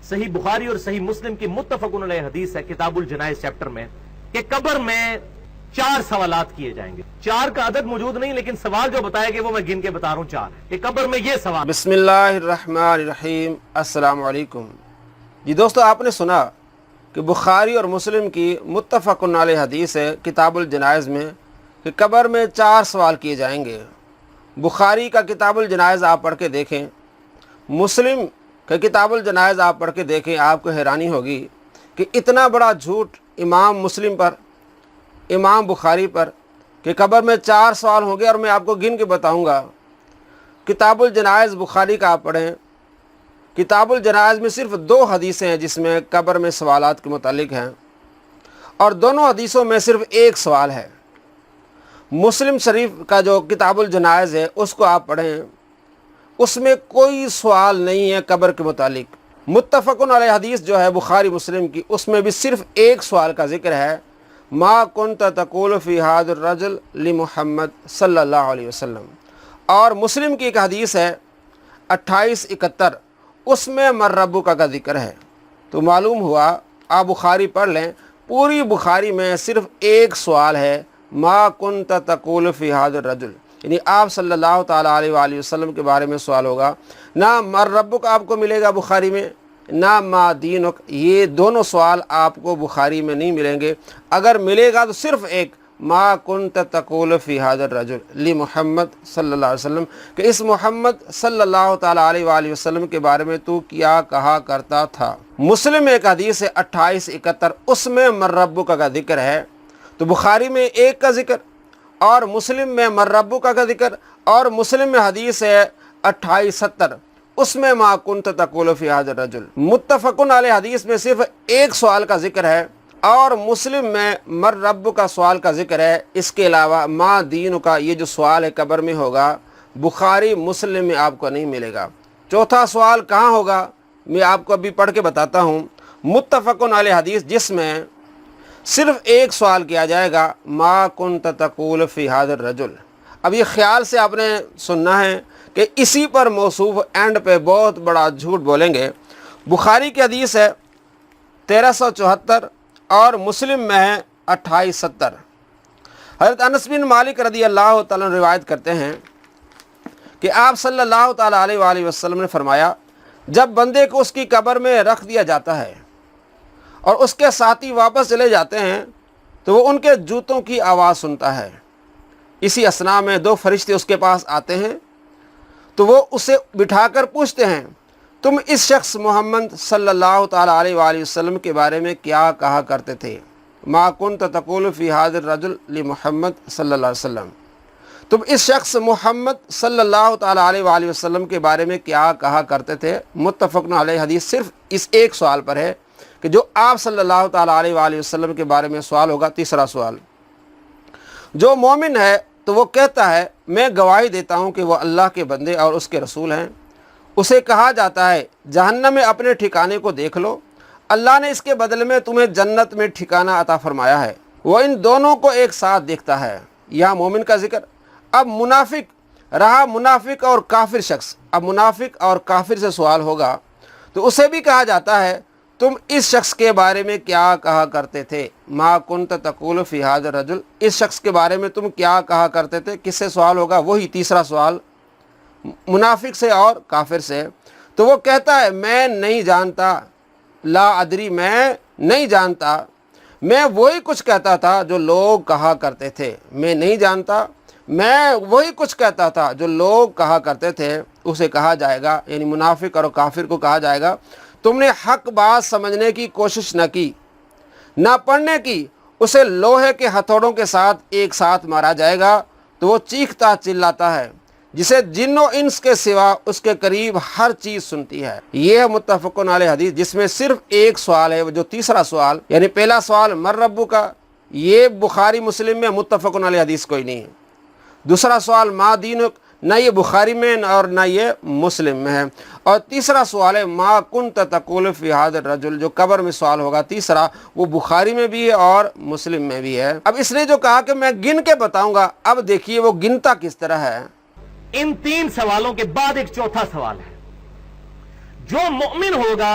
صحیح بخاری اور صحیح مسلم کی متفقن علیہ حدیث ہے کتاب الجنائز چیپٹر میں کہ قبر میں 4 سوالات کیے جائیں گے. 4 کا عدد موجود نہیں لیکن سوال جو بتائے گئے وہ میں گن کے بتا رہا ہوں 4 کہ قبر میں یہ سوال. بسم اللہ الرحمن الرحیم. السلام علیکم. جی دوستو، آپ نے سنا کہ بخاری اور مسلم کی متفقن علیہ حدیث ہے کتاب الجنائز میں کہ قبر میں 4 سوال کیے جائیں گے. بخاری کا کتاب الجنائز آپ پڑھ کے دیکھیں، مسلم کا کتاب الجنائز آپ پڑھ کے دیکھیں، آپ کو حیرانی ہوگی کہ اتنا بڑا جھوٹ امام مسلم پر، امام بخاری پر کہ قبر میں 4 سوال ہوں گے. اور میں آپ کو گن کے بتاؤں گا. کتاب الجنائز بخاری کا آپ پڑھیں، کتاب الجنائز میں صرف 2 حدیثیں ہیں جس میں قبر میں سوالات کے متعلق ہیں، اور دونوں حدیثوں میں صرف 1 سوال ہے. مسلم شریف کا جو کتاب الجنائز ہے اس کو آپ پڑھیں، اس میں کوئی سوال نہیں ہے قبر کے متعلق. متفقن علیہ حدیث جو ہے بخاری مسلم کی، اس میں بھی صرف 1 سوال کا ذکر ہے، ما کنت تقول فی ھذا الرجل لمحمد صلی اللہ علیہ وسلم. اور مسلم کی ایک حدیث ہے 2871، اس میں من ربک کا ذکر ہے. تو معلوم ہوا، آپ بخاری پڑھ لیں، پوری بخاری میں صرف 1 سوال ہے، ما کنت تقول فی ھذا الرجل، یعنی آپ صلی اللہ تعالیٰ علیہ وآلہ وسلم کے بارے میں سوال ہوگا. نہ من ربک آپ کو ملے گا بخاری میں، نہ ما دینک. یہ دونوں سوال آپ کو بخاری میں نہیں ملیں گے. اگر ملے گا تو صرف ایک، ما کنت تقول فی ھذا الرجل لمحمد صلی اللہ علیہ وسلم، کہ اس محمد صلی اللہ تعالیٰ علیہ وآلہ وسلم کے بارے میں تو کیا کہا کرتا تھا. مسلم ایک حدیث ہے 2871، اس میں من ربک کا ذکر ہے. تو بخاری میں 1 کا ذکر اور مسلم میں من ربک کا ذکر، اور مسلم میں حدیث ہے 2870، اس میں ما کنت تقول فی ھذا الرجل. متفقن علیہ حدیث میں صرف 1 سوال کا ذکر ہے، اور مسلم میں من ربک کا سوال کا ذکر ہے. اس کے علاوہ ما دین کا یہ جو سوال ہے قبر میں ہوگا، بخاری مسلم میں آپ کو نہیں ملے گا. چوتھا سوال کہاں ہوگا، میں آپ کو ابھی پڑھ کے بتاتا ہوں. متفقن علیہ حدیث جس میں صرف 1 سوال کیا جائے گا، ما کنت تقول فی ھذا الرجل. اب یہ خیال سے آپ نے سننا ہے کہ اسی پر موصوف اینڈ پہ بہت بڑا جھوٹ بولیں گے. بخاری کی حدیث ہے 1374 اور مسلم میں ہے 2870. حضرت انس بن مالک رضی اللہ تعالیٰ عنہ روایت کرتے ہیں کہ آپ صلی اللہ تعالیٰ علیہ وآلہ وسلم نے فرمایا، جب بندے کو اس کی قبر میں رکھ دیا جاتا ہے اور اس کے ساتھی واپس چلے جاتے ہیں تو وہ ان کے جوتوں کی آواز سنتا ہے. اسی اثناء میں 2 فرشتے اس کے پاس آتے ہیں تو وہ اسے بٹھا کر پوچھتے ہیں، تم اس شخص محمد صلی اللہ تعالیٰ علیہ وآلہ وسلم کے بارے میں کیا کہا کرتے تھے؟ ما کنت تقول فی ھذا الرجل لمحمد صلی اللہ علیہ وسلم. تم اس شخص محمد صلی اللہ تعالیٰ علیہ وآلہ وسلم کے بارے میں کیا کہا کرتے تھے. متفقن علیہ حدیث صرف اس 1 سوال پر ہے کہ جو آپ صلی اللہ تعالیٰ علیہ وآلہ وسلم کے بارے میں سوال ہوگا. تیسرا سوال، جو مومن ہے تو وہ کہتا ہے، میں گواہی دیتا ہوں کہ وہ اللہ کے بندے اور اس کے رسول ہیں. اسے کہا جاتا ہے، جہنم میں اپنے ٹھکانے کو دیکھ لو، اللہ نے اس کے بدلے میں تمہیں جنت میں ٹھکانہ عطا فرمایا ہے. وہ ان دونوں کو ایک ساتھ دیکھتا ہے. یہاں مومن کا ذکر. اب منافق رہا، منافق اور کافر شخص. اب منافق اور کافر سے سوال ہوگا تو اسے بھی کہا جاتا ہے، تم اس شخص کے بارے میں کیا کہا کرتے تھے؟ ما کنت تقول فی ھذا الرجل، اس شخص کے بارے میں تم کیا کہا کرتے تھے. کس سے سوال ہوگا؟ وہی تیسرا سوال، منافق سے اور کافر سے. تو وہ کہتا ہے، میں نہیں جانتا، لا ادری، میں نہیں جانتا، میں وہی کچھ کہتا تھا جو لوگ کہا کرتے تھے. میں نہیں جانتا، میں وہی کچھ کہتا تھا جو لوگ کہا کرتے تھے. اسے کہا جائے گا، یعنی منافق اور کافر کو کہا جائے گا، تم نے حق بات سمجھنے کی کوشش نہ کی، نہ پڑھنے کی. اسے لوہے کے ہتھوڑوں کے ساتھ ایک ساتھ مارا جائے گا تو وہ چیختا چلاتا ہے، جسے جن و انس کے سوا اس کے قریب ہر چیز سنتی ہے. یہ ہے متفقن علیہ حدیث جس میں صرف 1 سوال ہے، جو تیسرا سوال، یعنی پہلا سوال من ربک کا، یہ بخاری مسلم میں متفقن علیہ حدیث کوئی نہیں ہے. دوسرا سوال ما دینک، نہ یہ بخاری میں اور نہ یہ مسلم میں ہے. اور تیسرا سوال ہے ما کنت تقول فی ھذا الرجل، جو قبر میں سوال ہوگا تیسرا، وہ بخاری میں بھی ہے اور مسلم میں بھی ہے. اب اس نے جو کہا کہ میں گن کے بتاؤں گا، اب دیکھیے وہ گنتا کس طرح ہے. ان 3 سوالوں کے بعد ایک چوتھا سوال ہے، جو مومن ہوگا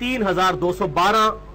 3,212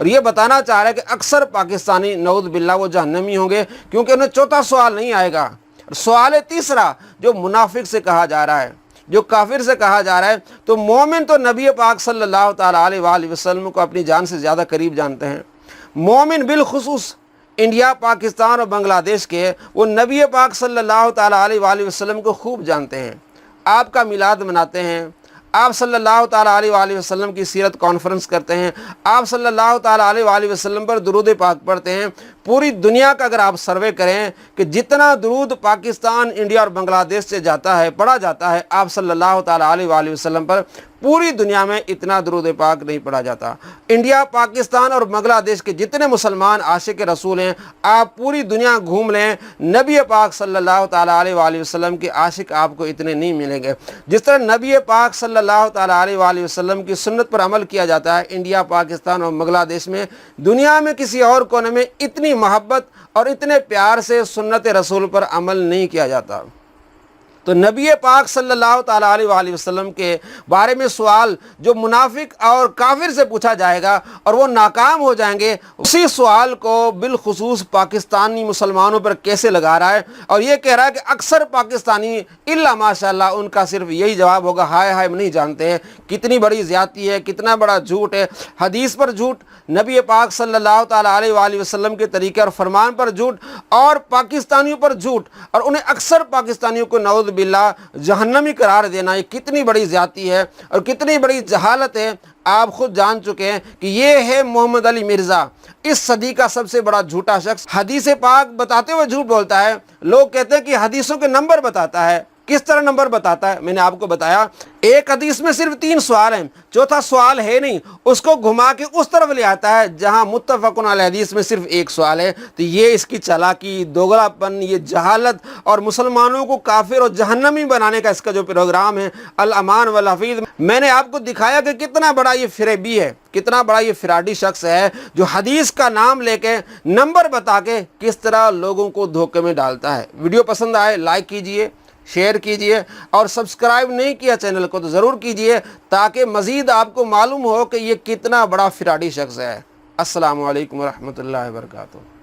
اور یہ بتانا چاہ رہا ہے کہ اکثر پاکستانی نعوذ باللہ وہ جہنمی ہوں گے، کیونکہ انہیں چوتھا سوال نہیں آئے گا۔ سوال تیسرا جو منافق سے کہا جا رہا ہے، جو کافر سے کہا جا رہا ہے، تو مومن تو نبی پاک صلی اللہ تعالیٰ علیہ وآلہ وسلم کو اپنی جان سے زیادہ قریب جانتے ہیں۔ مومن بالخصوص انڈیا، پاکستان اور بنگلہ دیش کے، وہ نبی پاک صلی اللہ تعالیٰ علیہ وآلہ وسلم کو خوب جانتے ہیں۔ آپ کا میلاد مناتے ہیں، آپ صلی اللہ تعالیٰ علیہ وآلہ وسلم کی سیرت کانفرنس کرتے ہیں، آپ صلی اللہ تعالیٰ علیہ وآلہ وسلم پر درود پاک پڑھتے ہیں۔ پوری دنیا کا اگر آپ سروے کریں کہ جتنا درود پاکستان، انڈیا اور بنگلہ دیش سے جاتا ہے، پڑھا جاتا ہے آپ صلی اللہ تعالیٰ علیہ وآلہ وسلم پر، پوری دنیا میں اتنا درود پاک نہیں پڑھا جاتا۔ انڈیا، پاکستان اور بنگلہ دیش کے جتنے مسلمان عاشق رسول ہیں، آپ پوری دنیا گھوم لیں، نبی پاک صلی اللہ تعالیٰ علیہ وآلہ وسلم کے عاشق آپ کو اتنے نہیں ملیں گے۔ جس طرح نبی پاک صلی اللہ تعالیٰ علیہ وآلہ وسلم کی سنت پر عمل کیا جاتا ہے انڈیا، پاکستان اور بنگلہ دیش میں، دنیا میں کسی اور کونے میں اتنی محبت اور اتنے پیار سے سنت رسول پر عمل نہیں کیا جاتا۔ تو نبی پاک صلی اللہ تعالیٰ علیہ وآلہ وسلم کے بارے میں سوال جو منافق اور کافر سے پوچھا جائے گا اور وہ ناکام ہو جائیں گے، اسی سوال کو بالخصوص پاکستانی مسلمانوں پر کیسے لگا رہا ہے، اور یہ کہہ رہا ہے کہ اکثر پاکستانی الا ماشاءاللہ ان کا صرف یہی جواب ہوگا، ہائے ہائے نہیں جانتے ہیں کتنی بڑی زیادتی ہے، کتنا بڑا جھوٹ ہے، حدیث پر جھوٹ، نبی پاک صلی اللہ تعالیٰ علیہ وآلہ وسلم کے طریقے اور فرمان پر جھوٹ، اور پاکستانیوں پر جھوٹ، اور انہیں اکثر پاکستانیوں کو نعوذ باللہ جہنمی قرار دینا، یہ کتنی بڑی زیادتی ہے اور کتنی بڑی جہالت ہے۔ آپ خود جان چکے ہیں کہ یہ ہے محمد علی مرزا، اس صدی کا سب سے بڑا جھوٹا شخص۔ حدیث پاک بتاتے ہوئے جھوٹ بولتا ہے۔ لوگ کہتے ہیں کہ حدیثوں کے نمبر بتاتا ہے، کس طرح نمبر بتاتا ہے؟ میں نے آپ کو بتایا ایک حدیث میں صرف 3 سوال ہیں، چوتھا سوال ہے نہیں، اس کو گھما کے اس طرف لے آتا ہے جہاں متفقن علیہ حدیث میں صرف 1 سوال ہے۔ تو یہ اس کی چالاکی، دوغلاپن، یہ جہالت اور مسلمانوں کو کافر اور جہنمی بنانے کا اس کا جو پروگرام ہے الامان والحفیظ، میں نے آپ کو دکھایا کہ کتنا بڑا یہ فریبی ہے، کتنا بڑا یہ فراڈی شخص ہے جو حدیث کا نام لے کے نمبر بتا کے کس طرح لوگوں کو دھوکے میں ڈالتا ہے۔ ویڈیو پسند آئے لائک کیجئے، شیئر کیجئے، اور سبسکرائب نہیں کیا چینل کو تو ضرور کیجئے تاکہ مزید آپ کو معلوم ہو کہ یہ کتنا بڑا فراڈی شخص ہے۔ السلام علیکم ورحمۃ اللہ وبرکاتہ۔